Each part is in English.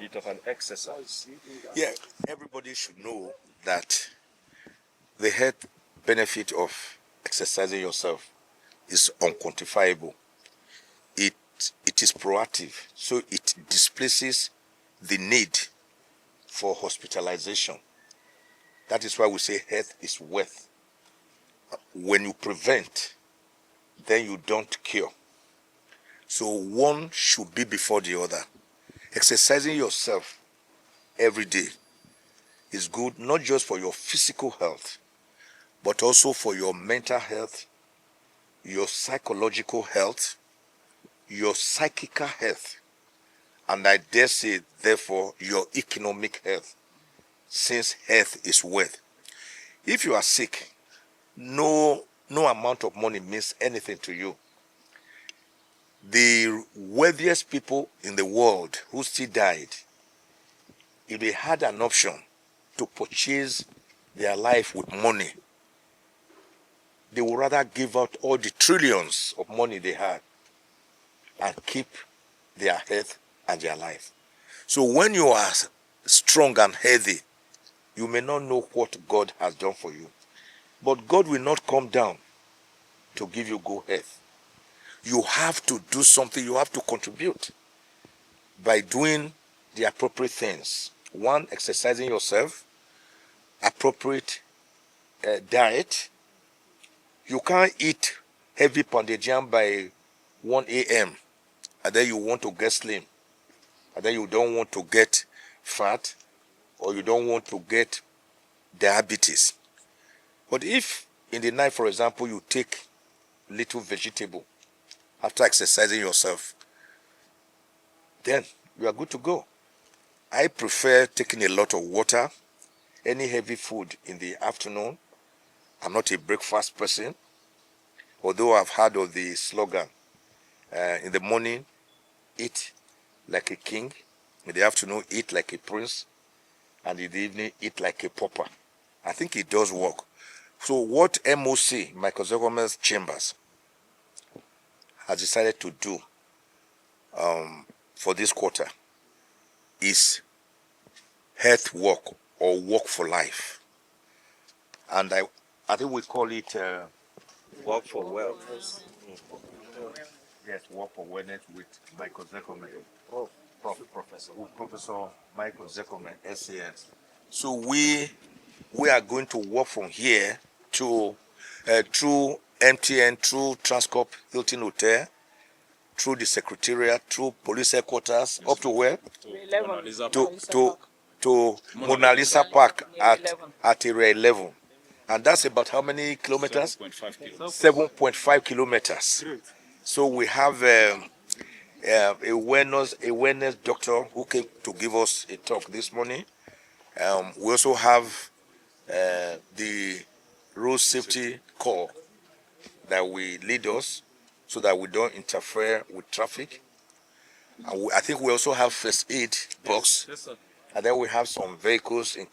bit of an exercise. Yeah, everybody should know that the health benefit of exercising yourself is unquantifiable. It is proactive, so it displaces the need for hospitalization. That is why we say health is wealth. When you prevent, then you don't cure. So one should be before the other. Exercising yourself every day is good, not just for your physical health, but also for your mental health, your psychological health, your psychical health, and I dare say, therefore, your economic health, since health is wealth. If you are sick, no amount of money means anything to you. The wealthiest people in the world who still died, if they had an option to purchase their life with money, they would rather give out all the trillions of money they had and keep their health and their life. So when you are strong and healthy, you may not know what God has done for you. But God will not come down to give you good health. You have to do something, you have to contribute by doing the appropriate things. One, exercising yourself, appropriate diet. You can't eat heavy pounded jam by 1 a.m. and then you want to get slim, and then you don't want to get fat, or you don't want to get diabetes. But if in the night, for example, you take little vegetable after exercising yourself, then you are good to go. I prefer taking a lot of water, any heavy food in the afternoon. I'm not a breakfast person, although I've heard of the slogan, in the morning, eat like a king, in the afternoon, eat like a prince, and in the evening, eat like a pauper. I think it does work. So what MOC, Michael Ozechome's chambers, has decided to do for this quarter is health work, or work for life. And I think we call it Work for wellness. yes, work for wellness with Michael Ozekhome. Professor Michael Ozekhome, SAN. So we are going to work from here to through MTN, through Transcorp Hilton Hotel, through the Secretariat, through police headquarters, up to where? To Mona Lisa Park at area 11. And that's about how many kilometers? 7.5 kilometers. So we have a wellness doctor who came to give us a talk this morning. We also have the road safety corps that will lead us so that we don't interfere with traffic. And I think we also have first aid box. Yes, sir. And then we have some vehicles in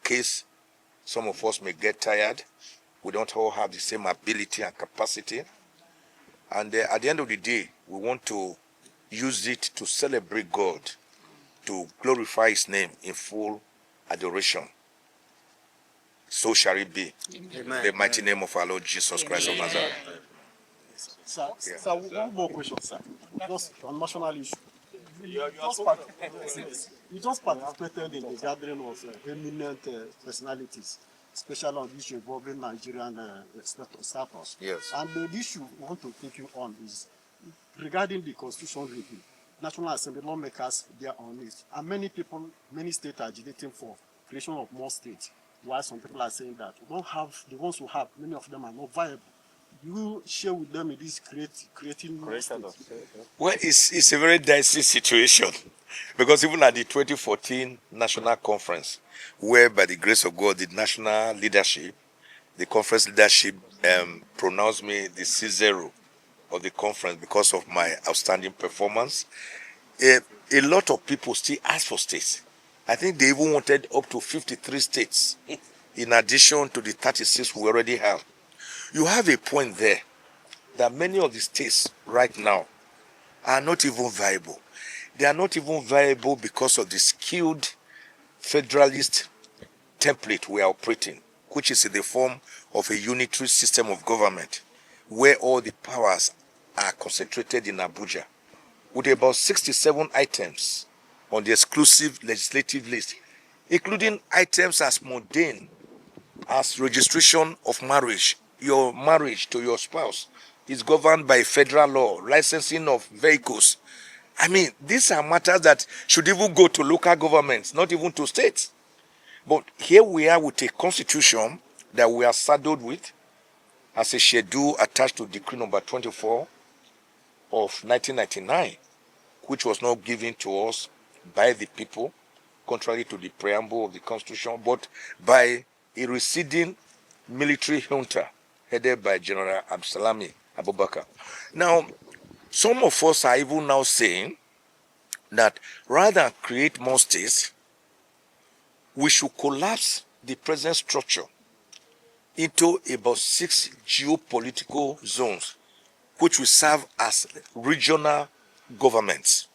case some of us may get tired. We don't all have the same ability and capacity. And at the end of the day, we want to use it to celebrate God, to glorify His name in full adoration. So shall it be. Amen. The mighty name of our Lord Jesus Christ of Nazareth. Sir, one more question, sir. Just on national issue. You just participated in the gathering of eminent personalities, especially on the issue involving Nigerian status. Yes. And the issue we want to take you on is regarding the constitution review. National Assembly lawmakers, they are on it. And many people, many states are agitating for creation of more states, while some people are saying that we don't have, the ones who have, many of them are not viable. You share with them in this creating more states? Well, it's a very dicey situation, because even at the 2014 National Conference, where by the grace of God, the national leadership, the conference leadership pronounced me the C0 of the conference because of my outstanding performance, a lot of people still ask for states. I think they even wanted up to 53 states in addition to the 36 we already have. You have a point there that many of the states right now are not even viable. they are not even viable because of the skewed federalist template we are operating, which is in the form of a unitary system of government, where all the powers are concentrated in Abuja, with about 67 items on the exclusive legislative list, including items as mundane as registration of marriage. Your marriage to your spouse is governed by federal law, licensing of vehicles. I mean, these are matters that should even go to local governments, not even to states. But here we are with a constitution that we are saddled with as a schedule attached to Decree number 24 of 1999, which was not given to us by the people, contrary to the preamble of the Constitution, but by a receding military junta headed by General Nnamdi Abubakar. Now, some of us are even now saying that rather than create more states, we should collapse the present structure into about 6 geopolitical zones, which will serve as regional governments.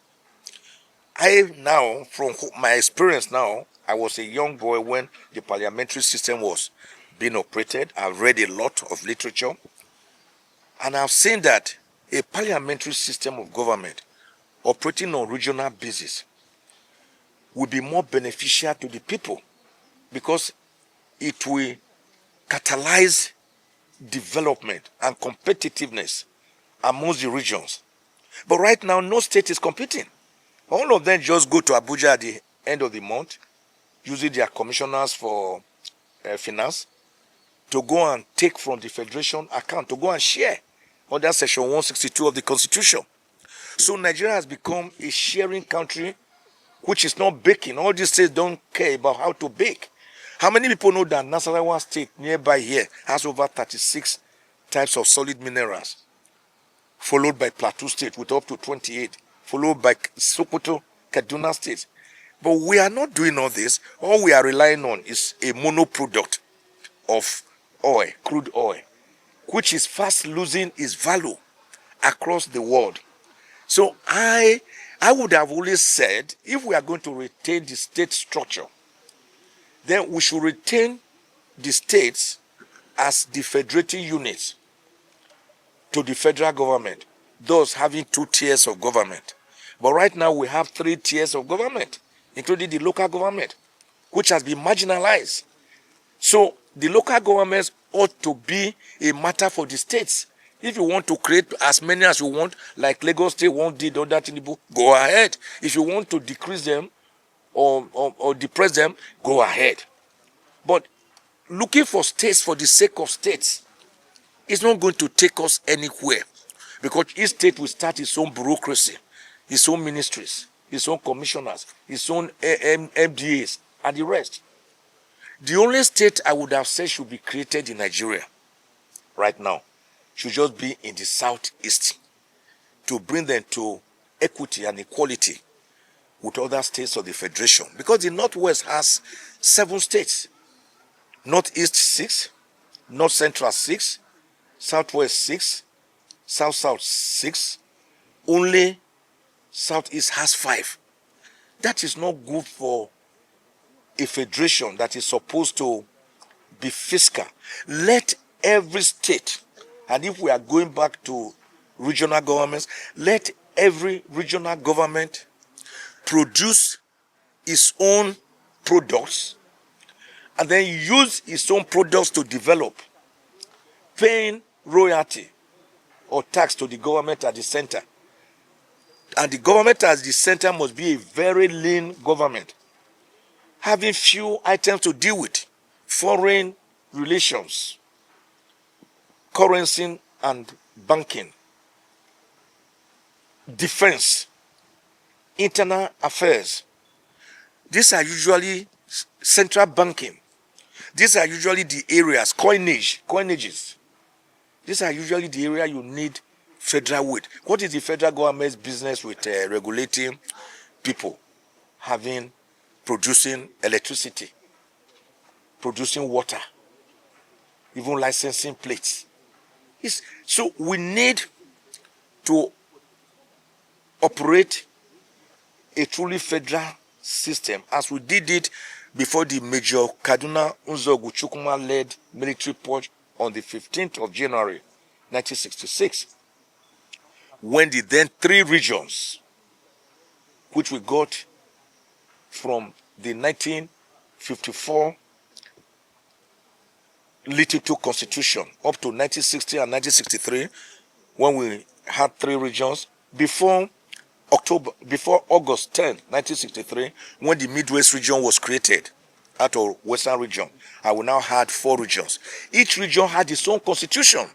I now, from my experience now, I was a young boy when the parliamentary system was being operated. I've read a lot of literature, and I've seen that a parliamentary system of government operating on regional basis will be more beneficial to the people because it will catalyze development and competitiveness amongst the regions. But right now, no state is competing. All of them just go to Abuja at the end of the month, using their commissioners for finance, to go and take from the federation account, to go and share under section 162 of the Constitution. So Nigeria has become a sharing country, which is not baking. All these states don't care about how to bake. How many people know that Nasarawa State nearby here has over 36 types of solid minerals, followed by Plateau State with up to 28, followed by Sokoto, Kaduna State. But we are not doing all this. All we are relying on is a monoproduct of oil, crude oil, which is fast losing its value across the world. So I would have always said, if we are going to retain the state structure, then we should retain the states as the federating units to the federal government, thus having 2 tiers of government. But right now we have 3 tiers of government, including the local government, which has been marginalized. So the local governments ought to be a matter for the states. If you want to create as many as you want, like Lagos State won't did under TINUBU, go ahead. If you want to decrease them or depress them, go ahead. But looking for states for the sake of states is not going to take us anywhere, because each state will start its own bureaucracy, its own ministries, its own commissioners, its own MDAs, and the rest. The only state I would have said should be created in Nigeria right now should just be in the southeast, to bring them to equity and equality with other states of the federation. Because the northwest has 7 states, northeast 6, north central 6, southwest 6, south 6, only southeast has 5. That is not good for a federation that is supposed to be fiscal. Let every state, and if we are going back to regional governments, let every regional government produce its own products and then use its own products to develop, paying royalty or tax to the government at the center. And the government at the center must be a very lean government, having few items to deal with: foreign relations, currency and banking, defense, internal affairs. These are usually central banking. These are usually the areas, coinages. These are usually the area you need federal weight. What is the federal government's business with regulating people producing electricity, producing water, even licensing plates? So we need to operate a truly federal system, as we did it before the Major Kaduna Nzogu Chukwuma-led military purge on the 15th of January 1966, when the then 3 regions, which we got from the 1954 Little Two Constitution up to 1960 and 1963, when we had 3 regions, before August 10, 1963, when the Midwest region was created out of Western region, and we now had 4 regions. Each region had its own constitution.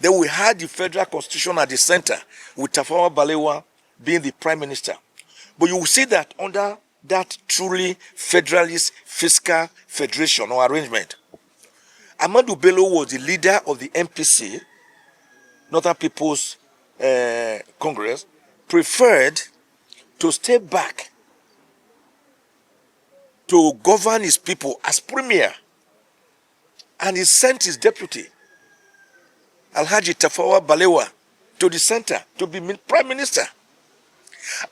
Then we had the federal constitution at the center, with Tafawa Balewa being the prime minister. But you will see that under that truly federalist fiscal federation or arrangement, Ahmadu Bello was the leader of the NPC, Northern People's Congress, preferred to stay back to govern his people as premier, and he sent his deputy, Alhaji Tafawa Balewa, to the center to be prime minister.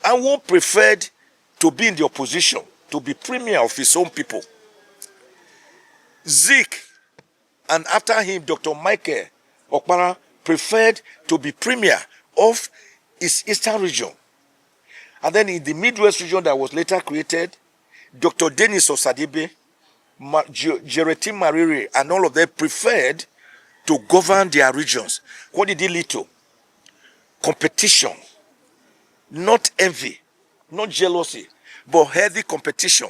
And one preferred to be in the opposition, to be premier of his own people. Zik, and after him, Dr. Michael Okpara, preferred to be premier of his eastern region. And then in the Midwest region that was later created, Dr. Dennis Osadebe, Jereti Mariri, and all of them preferred to govern their regions. What did it lead to? Competition, not envy, not jealousy, but healthy competition.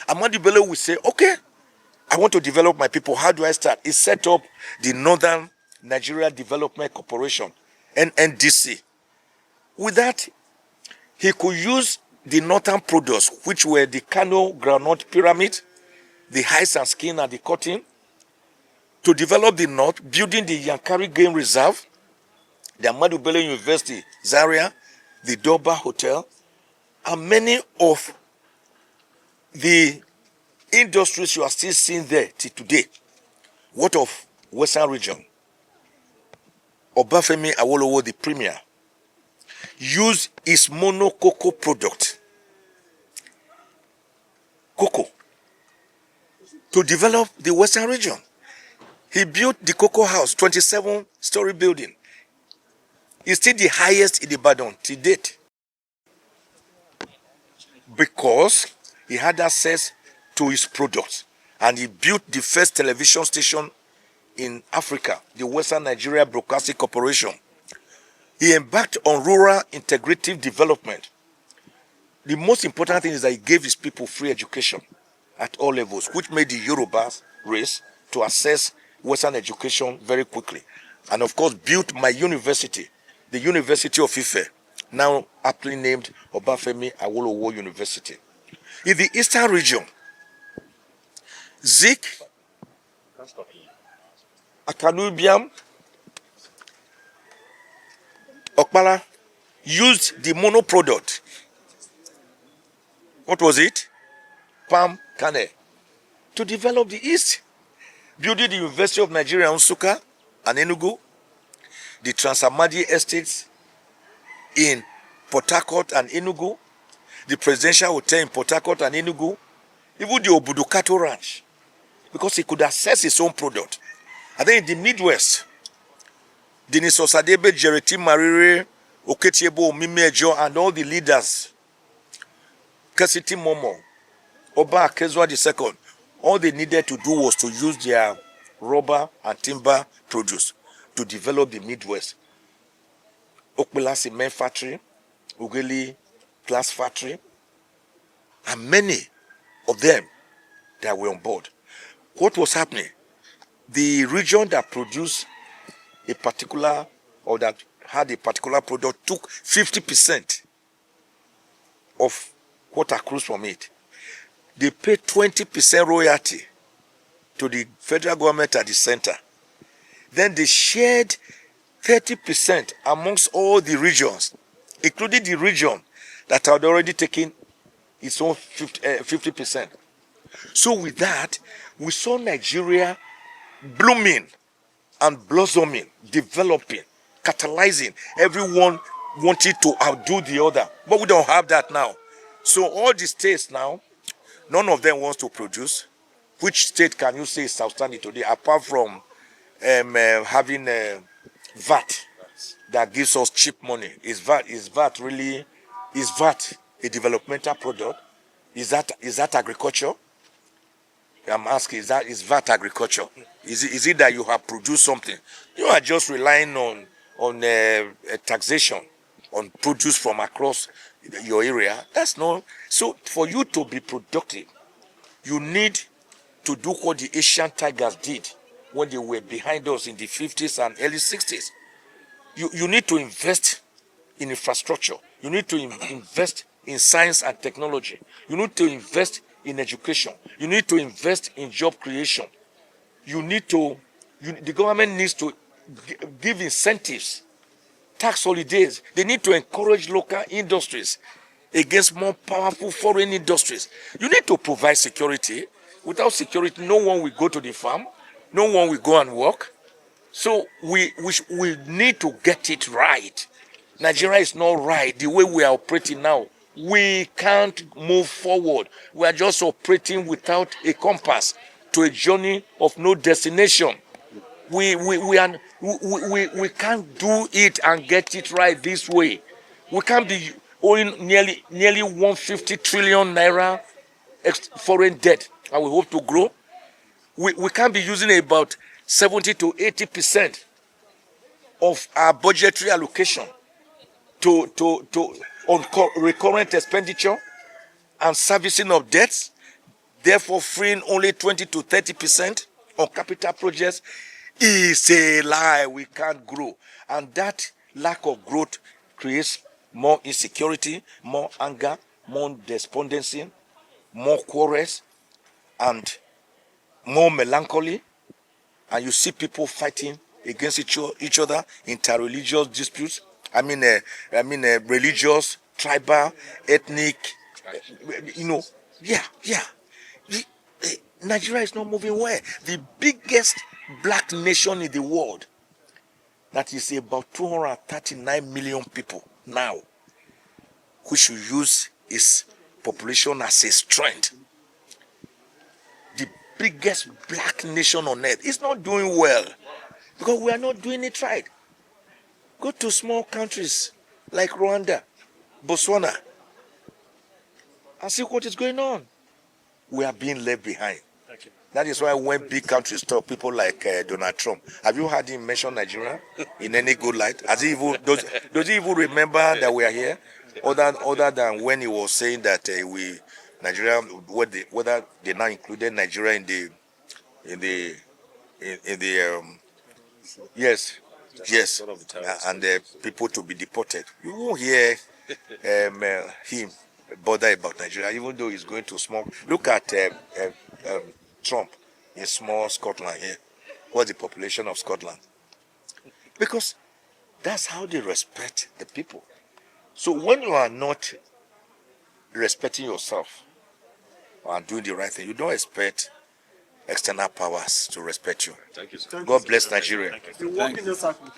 Ahmadu Bello will say, okay, I want to develop my people. How do I start? He set up the Northern Nigeria Development Corporation, NNDC. With that, he could use the northern products, which were the Kano groundnut pyramid, the hides and skin and the cotton, to develop the north, building the Yankari Game Reserve, the Ahmadu Bello University, Zaria, the Doba Hotel, and many of the industries you are still seeing there till today. What of Western region? Obafemi Awolowo, the premier, used his mono cocoa product, cocoa, to develop the Western region. He built the Cocoa House, 27-story building. It's still the highest in Ibadan to date, because he had access to his products, and he built the first television station in Africa, the Western Nigeria Broadcasting Corporation. He embarked on rural integrative development. The most important thing is that he gave his people free education at all levels, which made the Yorubas race to access Western education very quickly. And of course, built my university, the University of Ife, now aptly named Obafemi Awolowo University. In the Eastern region, Zik, Akanubiam, Okpala used the mono product. What was it? Palm kernel. To develop the East. Building the University of Nigeria, Nsukka and Enugu, the Transamadi Estates in Port Harcourt and Enugu, the Presidential Hotel in Port Harcourt and Enugu, even the Obudukato Ranch, because he could access his own product. And then in the Midwest, Denis Osadebe, Jereti Mariri, Oketiebo, Mimejo, and all the leaders, Kesiti Momo, Oba Akezwa II, all they needed to do was to use their rubber and timber produce to develop the Midwest. Okpela Cement Factory, Ugeli Glass Factory, and many of them that were on board. What was happening? The region that produced a particular, or that had a particular product, took 50% of what accrues from it. They paid 20% royalty to the federal government at the center. Then they shared 30% amongst all the regions, including the region that had already taken its own 50%. So with that, we saw Nigeria blooming and blossoming, developing, catalyzing. Everyone wanted to outdo the other. But we don't have that now. So all the states now, none of them wants to produce. Which state can you say is outstanding today, apart from having VAT that gives us cheap money? Is VAT a developmental product? Is that agriculture? I'm asking, is VAT agriculture? Is it that you have produced something? You are just relying on taxation on produce from across your area. That's not. So for you to be productive, you need to do what the Asian tigers did when they were behind us in the 50s and early 60s. You need to invest in infrastructure. You need to invest in science and technology. You need to invest in education. You need to invest in job creation. The government needs to give incentives, tax holidays. They need to encourage local industries against more powerful foreign industries. You need to provide security. Without security, no one will go to the farm. No one will go and work. So we need to get it right. Nigeria is not right the way we are operating now. We can't move forward. We are just operating without a compass to a journey of no destination. We can't do it and get it right this way. We can't be owing nearly 150 trillion naira foreign debt, and we hope to grow. We can't be using about 70 to 80% of our budgetary allocation on recurrent expenditure and servicing of debts, therefore freeing only 20 to 30% on capital projects. Is a lie. We can't grow, and that lack of growth creates more insecurity, more anger, more despondency, more quarrels, and more melancholy. And you see people fighting against each other, interreligious disputes. Religious, tribal, ethnic. Nigeria is not moving well. The biggest black nation in the world, that is about 239 million people now, which should use its population as a strength. The biggest black nation on earth is not doing well because we are not doing it right. Go to small countries like Rwanda, Botswana, and see what is going on. We are being left behind. That is why when big countries talk, people like Donald Trump, have you heard him mention Nigeria in any good light? Does he even remember that we are here? Other than when he was saying that Nigeria, whether they now included Nigeria yes, and people to be deported. You won't hear him bother about Nigeria, even though he's going to small. Look at Trump in small Scotland here. What's the population of Scotland? Because that's how they respect the people. So when you are not respecting yourself and doing the right thing, you don't expect external powers to respect you. Thank you, sir. God bless Nigeria. The work in the circle.